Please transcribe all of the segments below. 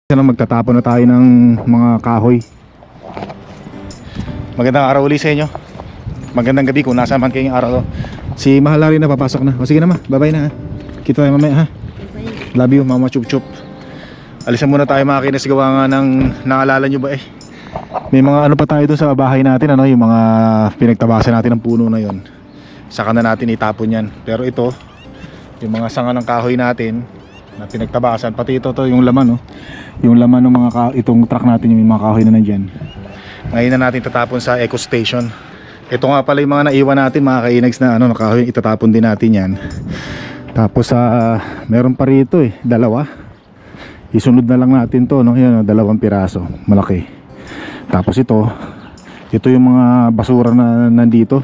Magtatapon na tayo ng mga kahoy. Magandang araw ulit sa inyo. Magandang gabi kung nasa man kayong araw. Si Mahal rin na papasok na. O sige na ma, bye-bye na ha. Kita tayo mamaya ha. Love you mama chup chup. Alisan muna tayo mga kinas, gawa nga ng naalala nyo ba may mga ano pa tayo doon sa bahay natin, ano, yung mga pinagtabasan natin ng puno na yon. Saka na natin itapon yan. Pero ito, yung mga sanga ng kahoy natin na pinagtabasan, pati ito to, yung laman, no? Yung laman ng mga itong truck natin, yung mga kahoy na nandyan, ngayon na natin tatapon sa eco station. Ito nga pala yung mga naiwan natin mga kainags na ano, na kahoy, itatapon din natin yan. Tapos meron pa rito dalawa. Isunod na lang natin to, no? Yan, dalawang piraso, malaki. Tapos ito yung mga basura na nandito.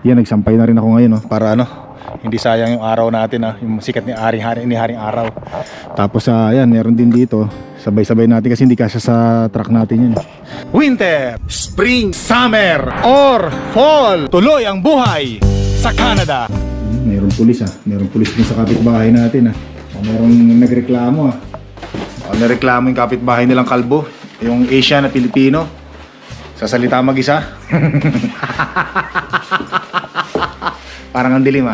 Yan, nagsampay na rin ako ngayon, no? Para ano, hindi sayang yung araw natin, yung sikat ni Haring Araw. Tapos ayan, meron din dito. Sabay-sabay natin kasi hindi kasya sa truck natin yan. Winter, Spring, Summer, or Fall. Tuloy ang buhay sa Canada. Meron pulis Meron pulis din sa kapitbahay natin Merong nagreklamo Nareklamo yung kapitbahay nilang kalbo, yung Asian na Pilipino. Sa salita mag-isa. Parang ang dilim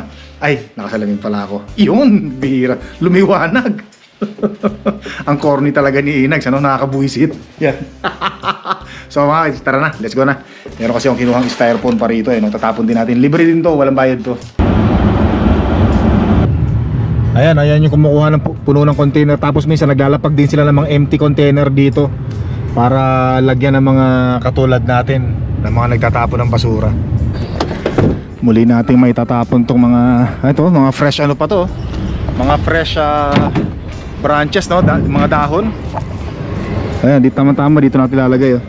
Ay, nakasalamin pala ako. Yun, bihira. Lumiwanag. Ang corny talaga ni Inags, nakakabuisit. Yan. So mga, tara na, let's go na. Meron kasi akong kinuhang styrofoam pa rito tatapon din natin. Libre din to, walang bayad to. Ayan yung kumukuha ng puno ng container. Tapos minsan naglalapag din sila ng mga empty container dito para lagyan ng mga katulad natin, ng mga nagtatapon ng basura. Muli nating may tatapon tong mga mga fresh pa to, mga fresh branches, no? Mga dahon. Ayan, dito tama dito natin ilalagay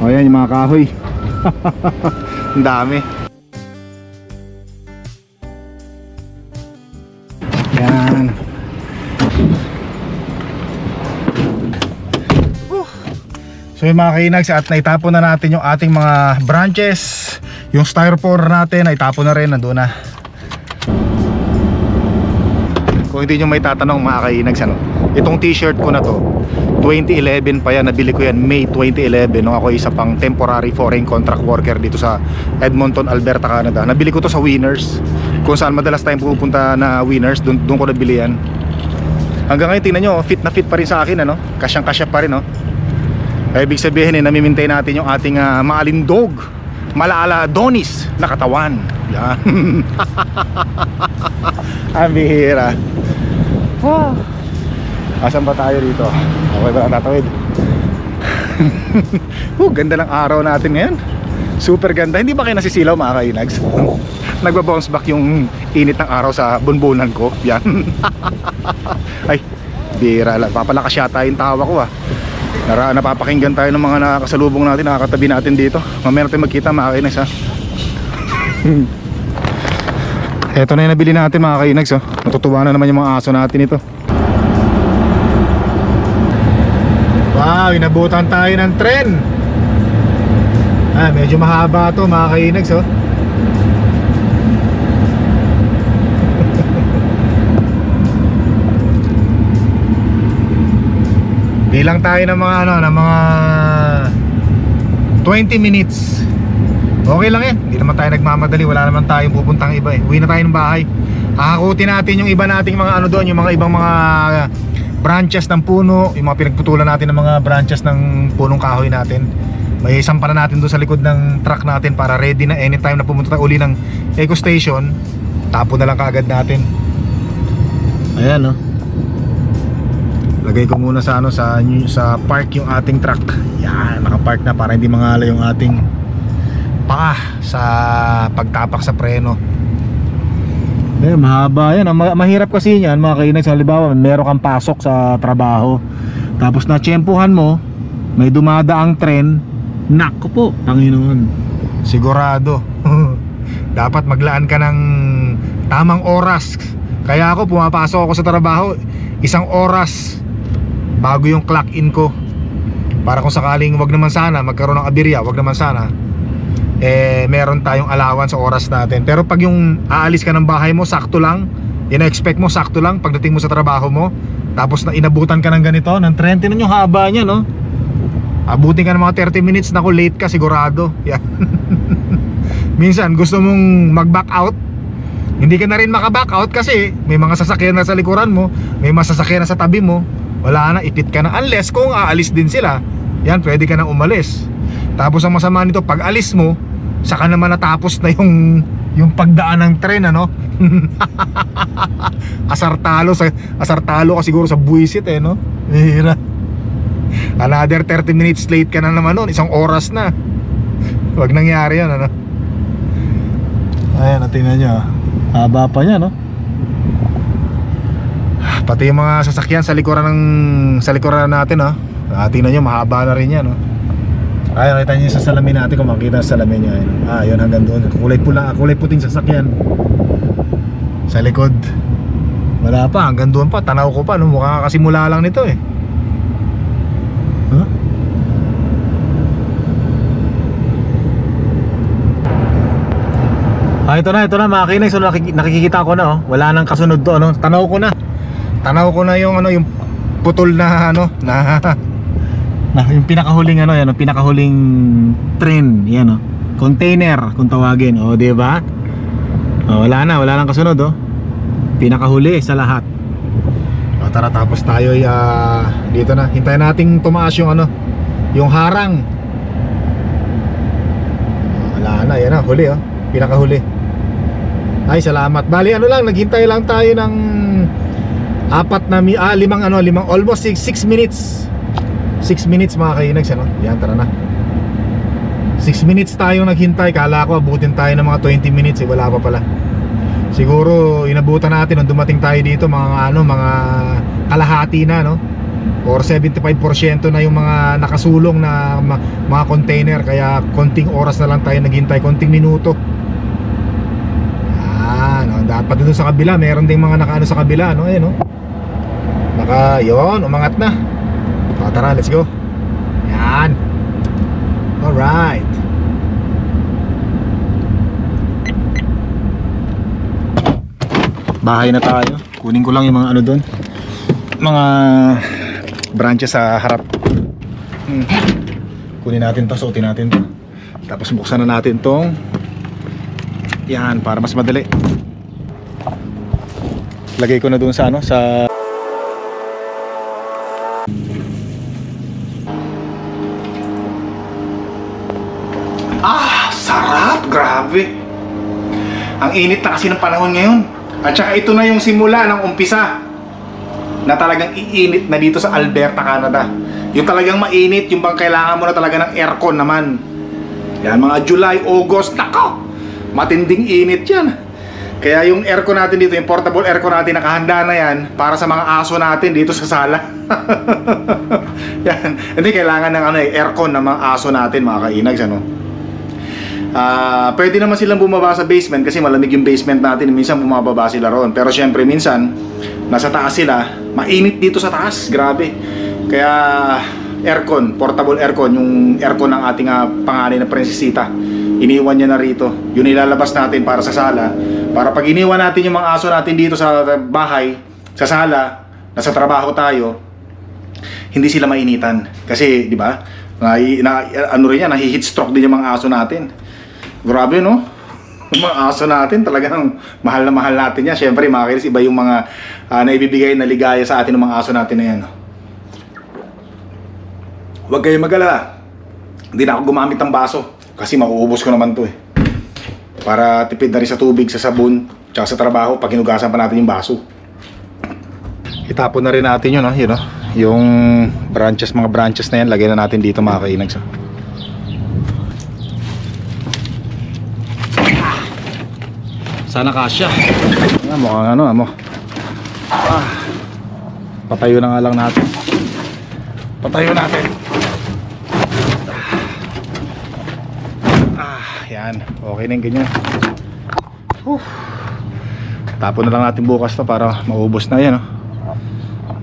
ayan yung mga kahoy. Ang dami. Yan. So yung mga kainags, at naitapon na natin yung ating mga branches. Yung styrofoam natin naitapon na rin, nandun na. Kung hindi nyo may tatanong mga kainags, itong t-shirt ko na to 2011 pa yan, nabili ko yan May 2011 nung ako isa pang temporary foreign contract worker dito sa Edmonton, Alberta, Canada. Nabili ko to sa Winners, kung saan madalas tayong pupunta na Winners. Doon ko nabili yan. Hanggang ngayon tingnan nyo, fit na fit pa rin sa akin, kasyang kasya pa rin ibig sabihin namimintay natin yung ating maalindog, malaala donis na katawan. Yan. Ang bihira. Asan ba tayo dito? Okay ba ang tatawid? Ganda ng araw natin ngayon. Super ganda. Hindi ba kayo nasisilaw mga kainags? Nagbabounce back yung init ng araw sa bunbunan ko. Yan. Ay, bihira lang. Papalakas yata yung tawa ko napapakinggan tayo ng mga nakakasalubong natin, nakakatabi natin dito. Mamaya natin magkita mga kainags Eto na yung nabili natin mga kainags Natutuwa na naman yung mga aso natin ito. Wow, inabutan tayo ng tren. Medyo mahaba to mga kainags Bilang tayo ng mga ng mga 20 minutes. Okay lang yan, hindi naman tayo nagmamadali. Wala naman tayong pupuntang iba Uwi na tayo ng bahay. Hahakutin natin yung iba nating mga doon, yung mga ibang mga branches ng puno, yung mga pinagputulan natin ng mga branches ng punong kahoy natin. May isampa na natin doon sa likod ng truck natin para ready na anytime na pumunta tayo uli ng eco station. Tapon na lang kaagad natin. Ayan Lagay ko muna sa sa park yung ating truck. Yan, naka-park na para hindi mangala yung ating paa sa pagtapak sa preno. Mahaba yan. Mahirap kasi yan mga kainags. Halimbawa, meron kang pasok sa trabaho, tapos natsyempuhan mo, may dumadaang tren. Nako po, Panginoon. Sigurado. Dapat maglaan ka ng tamang oras. Kaya ako, pumapasok ako sa trabaho 1 oras bago yung clock in ko, para kung sakaling wag naman sana magkaroon ng aberya, wag naman sana meron tayong allowance sa oras natin. Pero pag yung aalis ka ng bahay mo, sakto lang, ina-expect mo sakto lang pagdating mo sa trabaho mo, tapos na inabutan ka ng ganito ng tren, tinan nyo haba niya, no? Abutin ka ng mga 30 minutes, naku, late ka sigurado. Yan. Minsan gusto mong mag-back out, hindi ka na rin maka-back out kasi may mga sasakyan na sa likuran mo, may mga sasakyan na sa tabi mo. Wala na, ipit ka na. Unless kung aalis din sila, yan, pwede ka na umalis. Tapos ang masama nito, pag alis mo, saka naman natapos na yung pagdaan ng tren, ano? Asar talo ka siguro sa buwisit, eh, no? Hira. Another 30 minutes late ka na naman nun, 1 oras na. Wag nangyari yan, ano? Ayan, tingnan nyo, haba pa niya, no? Pati yung mga sasakyan sa likuran natin, no? Tingnan nyo, mahaba na rin yan, no? Ay, nakita nyo sa salamin natin, kung makita sa salamin niya, yun hanggang doon. Kulay puting sasakyan sa likod. Wala pa, hanggang doon pa, tanaw ko pa, no? Mukha kasimula lang nito, eh. Huh? Ito na mga kinay. So nakikita ko na, oh. Wala nang kasunod to, ano? Tanaw ko na yung ano, yung putol na ano, na yung pinakahuling ano, yan, yung pinakahuling train, yan, oh. Container kung tawagin, oh, di ba? Oh, wala nang kasunod, oh. Pinakahuli sa lahat. O, tara, tapos tayo dito na. Hintayin nating tumaas yung ano, yung harang. Wala na, yan na, huli, oh. Pinakahuli. Ay, salamat. Bali, ano lang, naghintay lang tayo ng limang, almost 6 minutes. 6 minutes mga kainags, ano? Yan, tara na. 6 minutes tayong naghintay. Kala ko abutin tayo ng mga 20 minutes, eh, wala pa pala. Siguro inabutan natin nung dumating tayo dito mga kalahati na, no? Or 75% na yung mga nakasulong na mga container, kaya konting oras na lang tayo naghintay, konting minuto. No, dapat dito sa kabila, meron ding mga nakaano sa kabila, no? Ayun, no? Yun, umangat na. Tara, let's go. Yan. Alright. Bahay na tayo. Kunin ko lang yung mga ano doon, mga branches sa harap. Kunin natin to, suotin natin to. Tapos buksan na natin tong yan, para mas madali. Lagay ko na doon sa ano, sa sarap, grabe. Ang init na kasi ng panahon ngayon. At saka ito na yung simula ng umpisa na talagang iinit na dito sa Alberta, Canada. Yung talagang mainit, yung bang kailangan mo na talaga ng aircon naman. Yan, mga July, August, nako, matinding init yan. Kaya yung aircon natin dito, yung portable aircon natin, nakahanda na yan para sa mga aso natin dito sa sala. Yan. Hindi, kailangan ng aircon ng mga aso natin, mga kainags, ano. Pwede naman silang bumaba sa basement kasi malamig yung basement natin. Minsan bumababa sila roon. Pero syempre minsan nasa taas sila, mainit dito sa taas, grabe. Kaya aircon, portable aircon, yung aircon ng ating panganay na prinsesita, iniwan niya na rito. Yun ilalabas natin para sa sala, para pag iniwan natin yung mga aso natin dito sa bahay, sa sala, nasa trabaho tayo, hindi sila mainitan. Kasi di ba, ano rin yan, nahi-heat stroke din yung mga aso natin. Grabe, no? Yung mga aso natin, talagang mahal na mahal natin yan. Siyempre, mga kainis, iba yung mga naibibigay na ligaya sa atin ng mga aso natin na yan. Huwag kayong mag-alala. Hindi na ako gumamit ng baso kasi mauubos ko naman to, eh. Para tipid na rin sa tubig, sa sabon, tsaka sa trabaho, pag hinugasan pa natin yung baso. Itapon na rin natin yun, no? Yun, no? Yung branches, mga branches na yan, lagay na natin dito, mga kainags. Sana kasya. Mukhang ano. Patayo na nga lang natin. Patayo natin. Yan. Okay na yung ganyan. Tapon na lang natin bukas to para maubos na yan, no?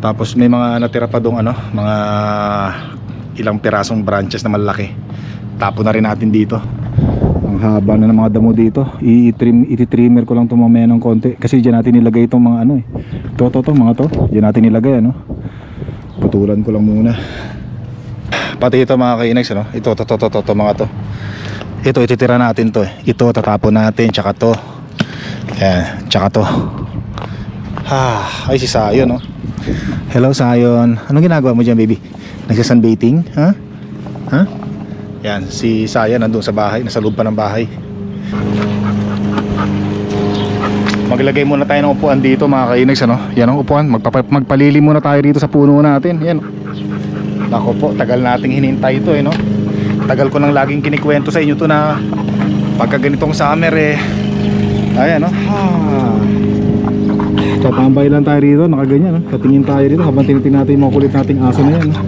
Tapos may mga natira pa dong mga ilang pirasong branches na malaki. Tapon na rin natin dito. Ang haba na ng mga damo dito. Iti-trimmer ko lang ito mamaya ng konti. Kasi dyan natin nilagay itong mga ano eh. Ito mga to. Dyan natin nilagay ano. Putulan ko lang muna. Pati ito mga kainags ano. Ito mga to. Ito ititira natin to eh. Ito tatapon natin. Tsaka to. Ayan. Tsaka to. Ay si Sayon no. Hello Sayon. Anong ginagawa mo dyan baby? Nagsasunbathing? Ha? Yan, si Saya nandun sa bahay, nasa loob pa ng bahay. Maglagay muna tayo ng upuan dito mga kainags ano. Yan ang upuan, magpalili muna tayo dito sa puno natin. Yan. Nako po, tagal nating hinintay ito eh no. Tagal ko nang laging kinikwento sa inyo to na pagka ganitong summer eh. Ayan no. Tatambay lang tayo rito, nakaganyan no. Tatingin tayo dito habang tinitin natin yung mga kulit nating aso na yan no.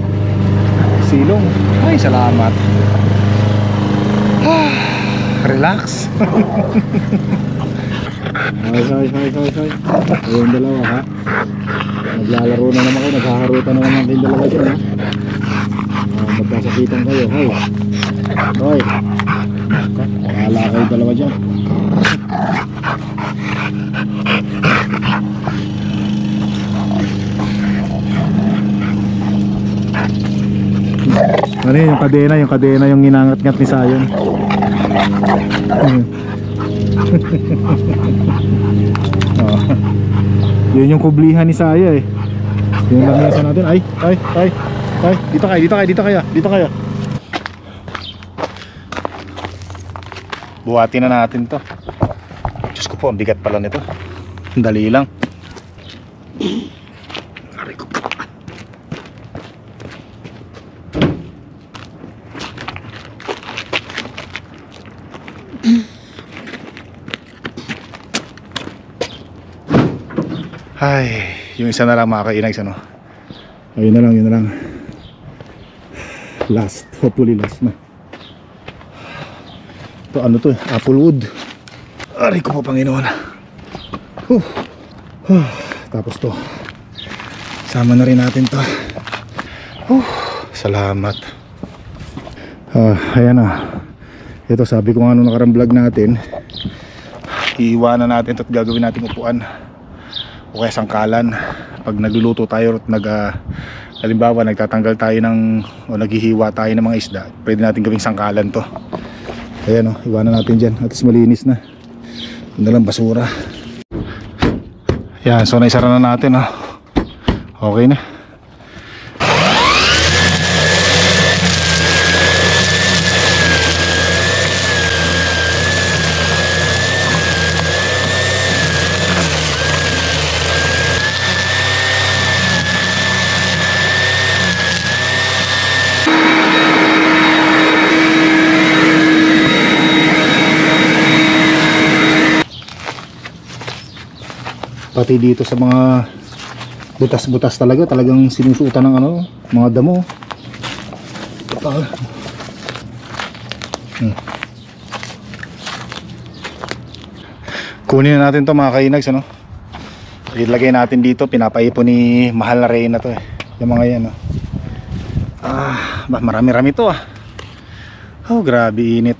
Silong. Ay, salamat. Relax. Hay. Ayun dalawa ha. Naglalaro na naman kayo, naghaharutan na naman kayong dalawa dyan ha. Magkasakitan kayo. Hay. Wala kayo dalawa dyan. Ano yun, yung kadena yung ginangat-ngat ni Sayon. Yun yung kublihan ni Saya eh. Yung lamesa natin. Ay. Dito kayo. Buhatin na natin to. Diyos ko po, ang bigat pala nito. Dali lang. Aray ko po. Ay, yung isa na lang mga kainags ano. Ayun na lang. Last, hopefully last na. Ito ano to eh, Applewood. Aray ko po Panginoon. Tapos to. Sama na rin natin to. Salamat. Ayan na. Ito sabi ko nga nung nakarang vlog natin, iiwanan natin ito at gagawin natin upuan o kaya sangkalan pag nagluluto tayo at halimbawa nagtatanggal tayo o naghihiwa tayo ng mga isda, pwede natin gawing sangkalan to. Ayan o, iwanan natin dyan at malinis na. Hindi lang basura. Yan, so naisara na natin o. Okay na. Pati dito sa mga butas-butas talagang sinusuotan ng mga damo. Kunin na natin to mga kainags ano. Ilagay natin dito, pinapaipon ni Mahal na Reyna to eh. Yung mga yan marami-rami to ah. Oh, grabe init.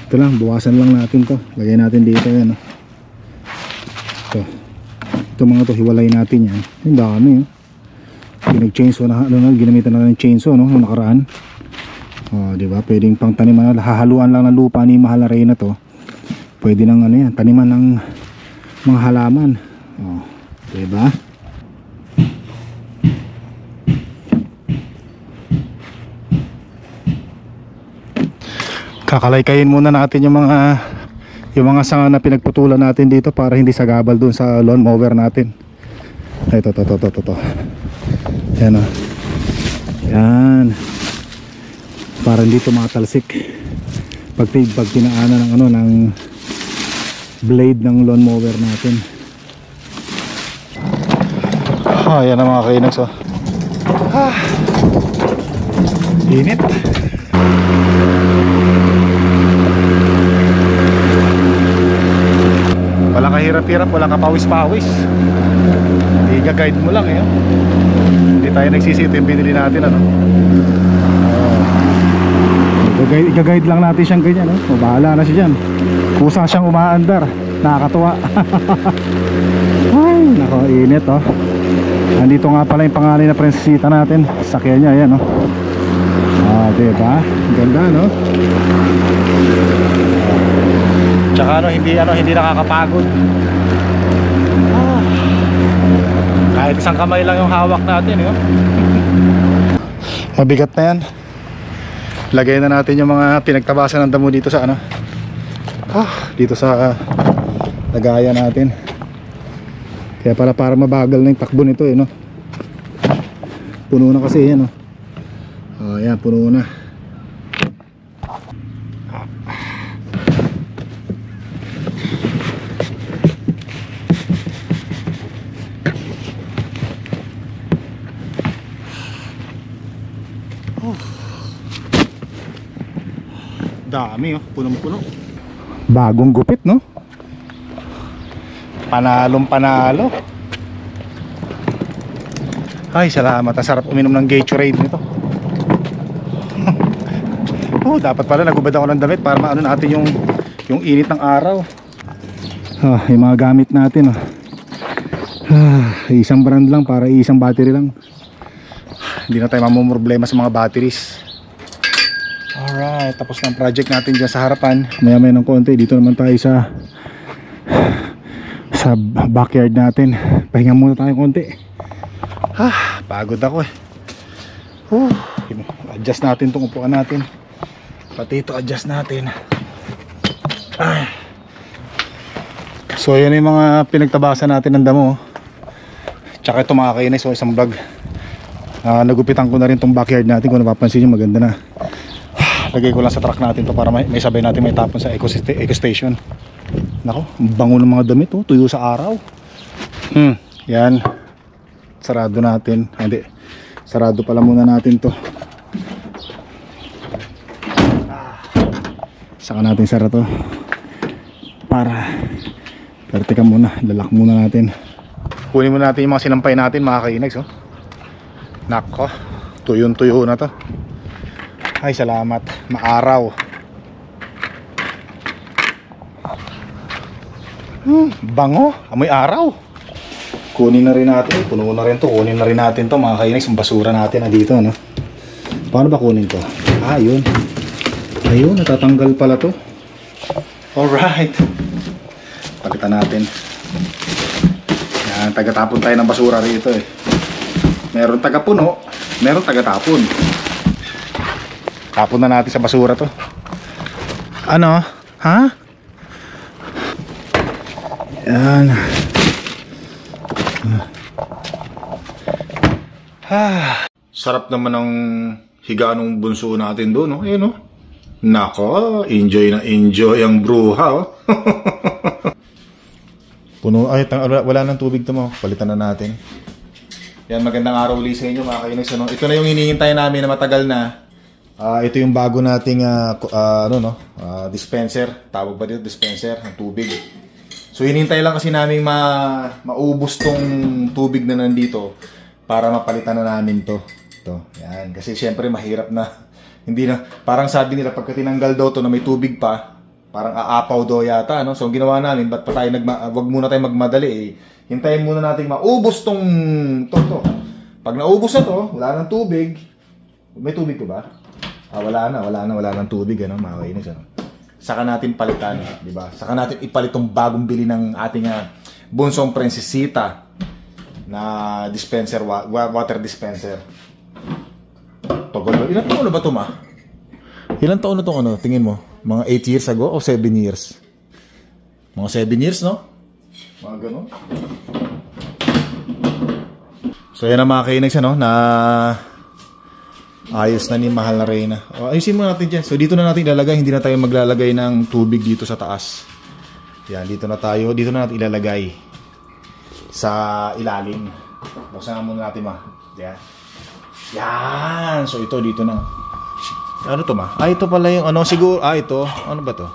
Ito lang, buwasan lang natin to. Lagay natin dito yan Ito mga to, hiwalay natin yan. Yung dami Pinag-chainsaw na, ginamitan na ng chainsaw nung nakaraan. Diba? Pwedeng pang taniman, hahaluan lang ng lupa ni Mahal na Reyna to. Pwede nang yan, taniman ng mga halaman. Diba? Kakalaykayin muna natin yung mga sanga na pinagputulan natin dito para hindi sagabal dun sa lawn mower natin. Ito. Yan Yan. Para hindi tumatalsik pag pinaanan ng blade ng lawn mower natin. Yan ang mga kainags Init. Wala kahirap-hirap, wala kapawis-pawis. I-guide mo lang Hindi tayo nagsisito yung binili natin I-guide lang natin siyang ganyan, no? O, bahala na siya dyan. Kusa siyang umaandar. Nakakatuwa. Ay, nako, init, oh. Nandito nga pala yung pangalan na prinsesita natin. Sakyan niya, ayan, oh. Diba? Ganda, no? Tsaka hindi nakakapagod. Kahit isang kamay lang yung hawak natin, eh. Mabigat na yan. Lagay na natin yung mga pinagtabasan ng damo dito sa dito sa lagayan natin. Kaya pala para mabagal na yung takbo nito, eh, no? Puno na kasi yan, no? Ayan, puno na. Dami, oh, punong-puno. Bagong gupit, no? Panalong panalo. Ay, salamat. Ang sarap uminom ng Gatorade nito. Dapat pala nagubad ako ng damit para maano natin yung init ng araw. Yung mga gamit natin, oh. Isang brand lang para isang battery lang. Hindi na tayo mamumroblema sa mga batteries. Alright, tapos na ang project natin dyan sa harapan. Maya-maya ng konti, dito naman tayo sa backyard natin. Pahinga muna tayo konti. Pagod ako, eh. Adjust natin itong upuan natin. Pati ito adjust natin. So yun yung mga pinagtabasan natin ng damo. Tsaka ito mga kainis, so isang vlog. Nagupitan ko na rin itong backyard natin. Kung napapansin nyo, maganda na. Lagay ko lang sa truck natin to para may sabay natin may tapon sa eco station. Nako, bango ng mga damit, oh. Tuyo sa araw. Yan. Sarado natin. Hindi, sarado pala muna natin to. Saka natin sara to para teka muna, lalak muna natin. Kunin muna natin yung mga sinampay natin, mga kainags, oh. Nako, tuyo na to. Ay, salamat. Maaraw. Bango. Amoy araw. Kunin na rin natin. Puno na rin to. Kunin na rin natin to, mga kainags. Yung basura natin na dito, no? Paano ba kunin to? Yun. Ayun, natatanggal pala to. Alright. Palitan natin. Yan, tagatapon tayo ng basura rito, eh. Meron tagapuno, meron tagatapon. Tapon na natin sa basura to. Ano? Ha? Yan. Sarap naman ng higa ng bunso natin doon, no? Ayun, no? Nako, enjoy na enjoy ang bruha, oh. Puno, wala nang tubig to, mo. Palitan na natin. Yan, magandang araw ulit sa inyo, mga kainis, no? Ito na yung hinihintay namin na matagal na. Ito yung bago nating dispenser. Tawag ba dito? Dispenser ng tubig. So hinihintay lang kasi namin maubos tong tubig na nandito para mapalitan na namin to. Yan, kasi syempre mahirap na. Hindi na, parang sabi nila pagka tinanggal daw to na may tubig pa, parang aapaw daw yata, no? So ang ginawa namin, ba't pa tayo wag muna tayo magmadali, eh. Hintayin muna natin maubos to. Pag naubos na to, wala nang tubig. May tubig ko ba? Wala nang tubig, ano, mga kainis, ano. Saka natin palitan, di ba? Saka natin ipalit tong bagong bili ng ating bunsong prinsesita na dispenser, water dispenser. Ilan taon na ba ito, ma? Ilan taon na itong ano? Tingin mo? Mga 8 years ago o 7 years? Mga 7 years, no? Mga ganun. So yan ang mga kainags, ano, na ayos na ni mahal na Reyna. Ayusin mo natin dyan. So dito na natin ilalagay. Hindi na tayo maglalagay ng tubig dito sa taas. Yan, dito na natin ilalagay sa ilalim. Buksan muna natin, ma. Yan. Yan. So ito dito na. Ano to, ma? Ito pala yung ano, siguro. Ito. Ano ba to?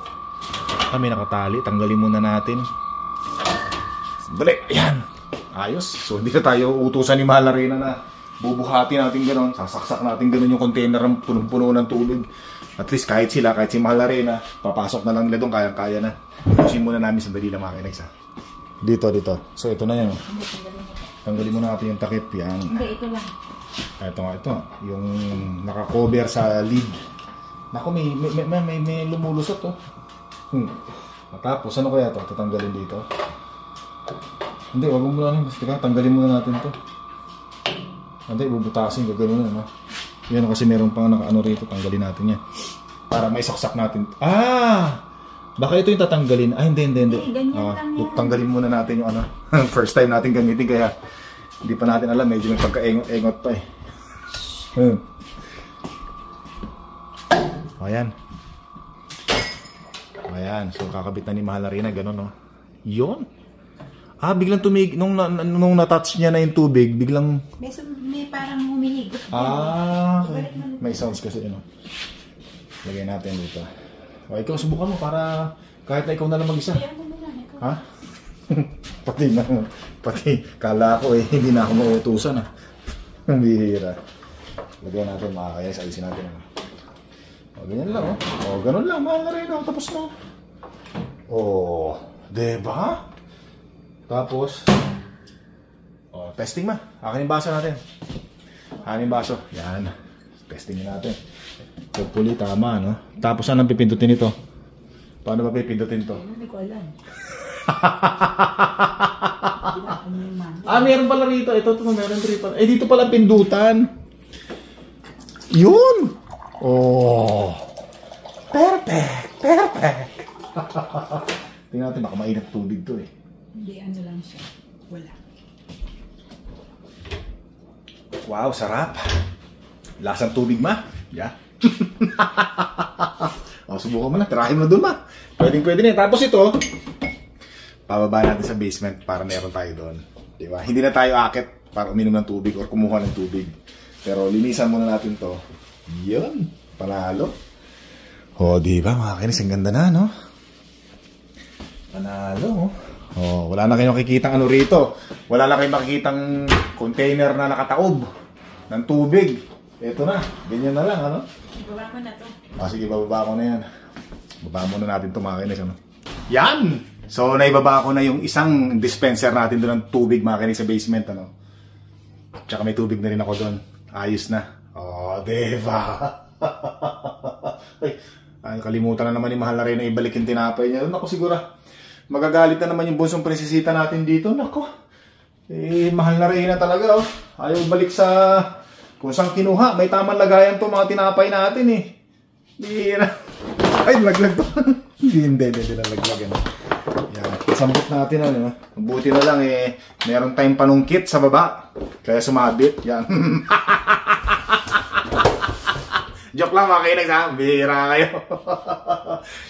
May nakatali. Tanggalin muna natin. Dali. Yan. Ayos. So hindi na tayo utusan ni mahal na Reyna na bubuhati natin gano'n. Sasaksak natin gano'n yung container ng punong-puno ng tubig. At least kahit si Mahal na rin, papasok na lang nila doon, kaya na. Pusin muna namin sandali lang mga kinags. Dito. So ito na yan. Tanggalin muna natin yung takip. Yan. Hindi, ito lang. Ito. Yung naka-cover sa lid. Naku, may lumulusot to. Tapos, ano kaya to? Tatanggalin dito. Hindi, wag mo muna. Basta tanggalin muna natin to. Hindi, bubutasin. Gagano na. Yan kasi meron pang naka-ano rito. Tanggalin natin yan. Para may saksak natin. Baka ito yung tatanggalin. Hindi. Tanggalin muna natin yung ano. First time natin gamitin kaya hindi pa natin alam. Medyo may pagka-engot pa eh. Ayan. So kakabit na ni Mahal na rin na gano'n, no? Yun. Biglang tumig. Nung na-touch niya na yung tubig, biglang... May parang humihig. Okay. May sounds kasi, no? Lagay natin dito. Ikaw, subukan mo para kahit na ikaw na lang mag-isa. Ha? Pati, kala ko hindi na ako mauutusan, Ang bihira. Lagyan natin mga kaya, alisin natin. Ganyan lang, ganun lang, Mahal na rin, tapos na. Diba? Tapos, testing akin yung baso natin. Akin yung baso. Yan. Testingin natin. Hopefully, tama, no? Tapos, anong pipindutin ito? Paano ba pipindutin ito? Hindi ko alam. Meron pala rito. Ito, meron rito. Dito pala pindutan. Yun! Perfect! Tingnan natin, baka mainit tubig to eh. Hindi, ano lang siya. Wala. Wow, sarap. Lasang tubig, Yeah. Subukan mo na. Tirahin mo doon, Pwede na. Tapos ito, pababa natin sa basement para meron tayo doon. Diba? Hindi na tayo akit para uminom ng tubig or kumuha ng tubig. Pero linisan muna natin to. Yun. Panalo. Diba mga kinis, ang ganda na, no? Panalo, wala na kayong makikitang ano rito. Wala na kayong makikitang container na nakataob ng tubig. Ito na. Ganyan na lang, ano? Ibaba ko na to. Sige, bababa ko na yan. Baba muna natin ito mga kinis, ano? Yan! So, naibaba ko na yung isang dispenser natin doon ng tubig mga kinis sa basement, ano? Tsaka may tubig na rin ako doon. Ayos na. Diba? Kalimutan na naman ni Mahal na rin na ibalik yung tinapay niya. Naku, siguro magagalit na naman yung bunsong prinsesita natin dito. Naku, Mahal na rin na talaga, Ayaw balik sa kung saan kinuha. May tamang lagayan to mga tinapay natin, Hindi na. Ay, nalaglag to. Hindi nalaglag. Yan. Sambot natin, Buti na lang, meron tayong panungkit sa baba. Kaya sumabit. Yan. Joke lang mga kinags, bihira kayo.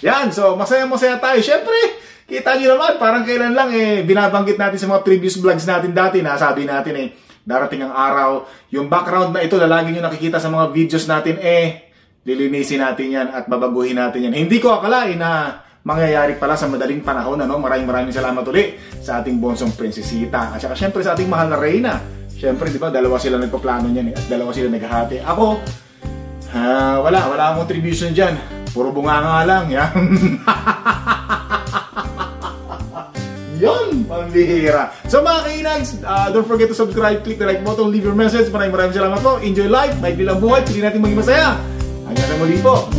Yan, so masaya-masaya tayo. Siyempre, kita nyo naman, parang kailan lang binabanggit natin sa mga previous vlogs natin dati na sabi natin darating ang araw, yung background na ito na lagi nyo nakikita sa mga videos natin lilinisin natin yan at babaguhin natin yan. Hindi ko akalain na mangyayari pala sa madaling panahon, Maraming salamat ulit sa ating bonsong prinsesita. At saka syempre sa ating mahal na reyna. Syempre, di ba, dalawa sila nagpaplano niyan at dalawa sila naghahati. Ako, wala akong contribution dyan. Puro bunganga lang, yan. Yun, pambihira. So mga kainags, don't forget to subscribe, click the like button, leave your message. Maraming salamat po. Enjoy life, maikli lang buhay, pili natin maging masaya. Hanggang sa muli po.